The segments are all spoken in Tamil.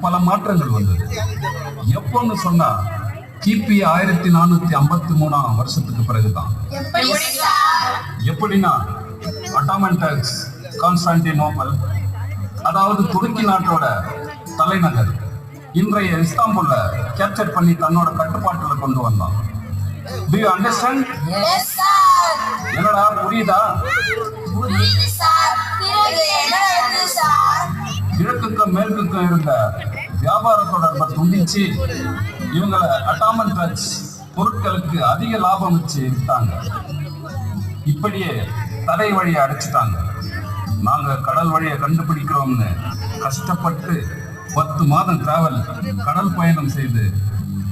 பல மாற்றங்கள் வந்தது. எப்போன்னு சொன்னா கிபி 1453 வருஷத்துக்கு பிறகுதான். எப்படின்னா அட்டாமன் டர்க்ஸ் கான்ஸ்டான்டினோபிள், அதாவது துருக்கி நாட்டோட தலைநகர், இன்றைய இஸ்தாம்புல்ல கேப்சர் பண்ணி தன்னோட கட்டுப்பாட்டுல கொண்டு வந்தான். Do you understand? Yes, sir. என்னடா புரியுதா? புரியுது சார். பிறகு என்ன நடந்தது சார்? கிழக்குக்கும் மேற்குக்கும் இருந்த வியாபார தொடர்பை துண்டிச்சு இவங்களை அட்டாமன் டர்க்ஸ் பொருட்களுக்கு அதிக லாபம் வச்சு விட்டாங்க. இப்படியே தரை வழியை அடைச்சிட்டாங்க. நாங்க கடல் வழியை கண்டுபிடிக்கிறோம்னு கஷ்டப்பட்டு 10 மாதம் டிராவல் கடல் பயணம் செய்து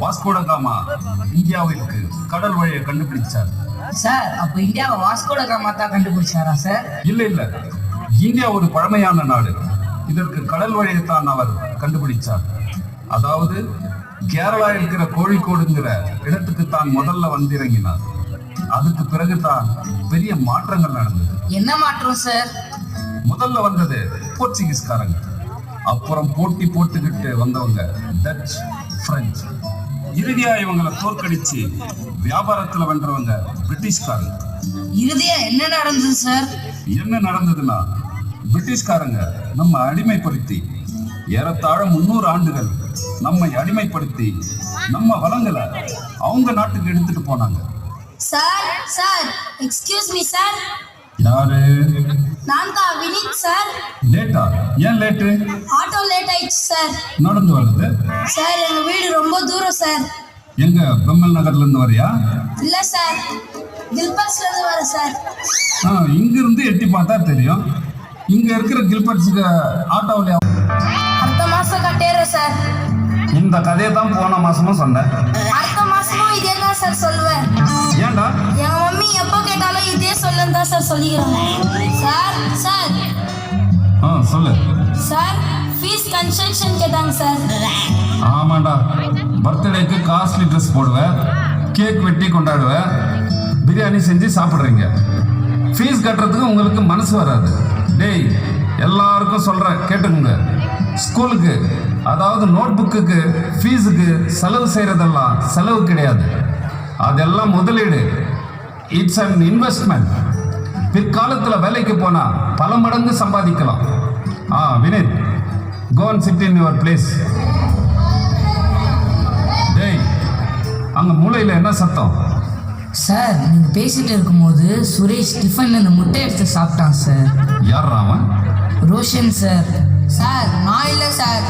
வாஸ்கோட காமா இந்தியாவிற்கு கடல் வழியை கண்டுபிடிச்சார். சார், அப்ப இந்தியாவை வாஸ்கோட காமா தான் கண்டுபிடிச்சாரா சார்? இல்ல, இந்தியா ஒரு பழமையான நாடு. இதற்கு கடல் வழியைத்தான் அவர் கண்டுபிடிச்சார். அதாவது கேரளா இருக்கிற கோழிக்கோடுங்கிற இடத்துக்கு தான் முதல்ல வந்திறங்கினார். அதுக்கு பிறகுதான் பெரிய மாற்றங்கள் நடந்தது. என்ன மாற்றம் சார்? முதல்ல வந்தது போர்ச்சுகீஸ்காரங்க, அப்புறம் போட்டி போட்டுக்கிட்டு வந்தவங்க டச், பிரெஞ்சு, இறுதியா இவங்களை தோற்கடிச்சு வியாபாரத்துல வென்றவங்க பிரிட்டிஷ்காரங்க. இறுதியா என்ன நடந்தது சார்? என்ன நடந்ததுன்னா பிரிட்டிஷ்காரங்க நம்ம அடிமைப்படுத்தி ஏறத்தாழ 300 ஆண்டுகள் நம்மை அடிமைப்படுத்தி நம்ம வளங்களை அவங்க நாட்டுக்கு எடுத்துட்டு போனாங்க. Sir sir, excuse me sir. யாரு? நான் தான் வினித் சார். லேட்டா? ஏன் லேட்டு? ஆட்டோ லேட் ஆயிடுச்சு சார். நடந்து வருது சார், எங்க வீடு ரொம்ப தூரம் சார். எங்க பெம்மல் நகர்ல இருந்து வரியா? இல்ல சார், கில்பர்ஸ்ல இருந்து வரேன் சார். இங்க இருந்து எட்டி பார்த்தா தெரியும். இங்க இருக்கிற கில்பர்ட்ஸுக்கு ஆட்டோவில் அடுத்த மாசம் கட்டேறேன் சார். இந்த கதையை தான் போன மாசமும் சொன்னேன். அடுத்த மாசமும் இதே தான் சார் சொல்லுவேன். ஏன்டா? எங்க மம்மி எப்போ கேட்டாலும் இதே சொல்லுன்னு தான் சார் சொல்லிக்கிறாங்க. சார் சார் சொல்லு சார், ஃபீஸ் கன்செஷன் கேட்டாங்க சார். ஆமாண்டா, பர்த்டேக்கு காஸ்ட்லி ட்ரெஸ் போடுவேன், கேக் வெட்டி கொண்டாடுவேன், பிரியாணி செஞ்சு சாப்பிட்றீங்க. ஃபீஸ் கட்டுறதுக்கு உங்களுக்கு மனசு வராது. டேய், எல்லாருக்கும் சொல்கிறேன் கேட்டுக்கோங்க. ஸ்கூலுக்கு, அதாவது நோட் புக்குக்கு, ஃபீஸுக்கு செலவு செய்கிறதெல்லாம் செலவு கிடையாது. அதெல்லாம் முதலீடு. It's an investment. பிற்காலத்தில் வேலைக்கு போனால் பல மடங்கு சம்பாதிக்கலாம். Vineet, go and sit in your place. டேய், அங்கே மூளையில் என்ன சத்தம்? சார், நீங்க பேசிட்டு இருக்கும்போது சுரேஷ் டிஃபன்ல இந்த முட்டை எடுத்து சாப்பிட்டான் சார். யார் அவன்? ரோஷன் சார். சார், நான் இல்லை சார்.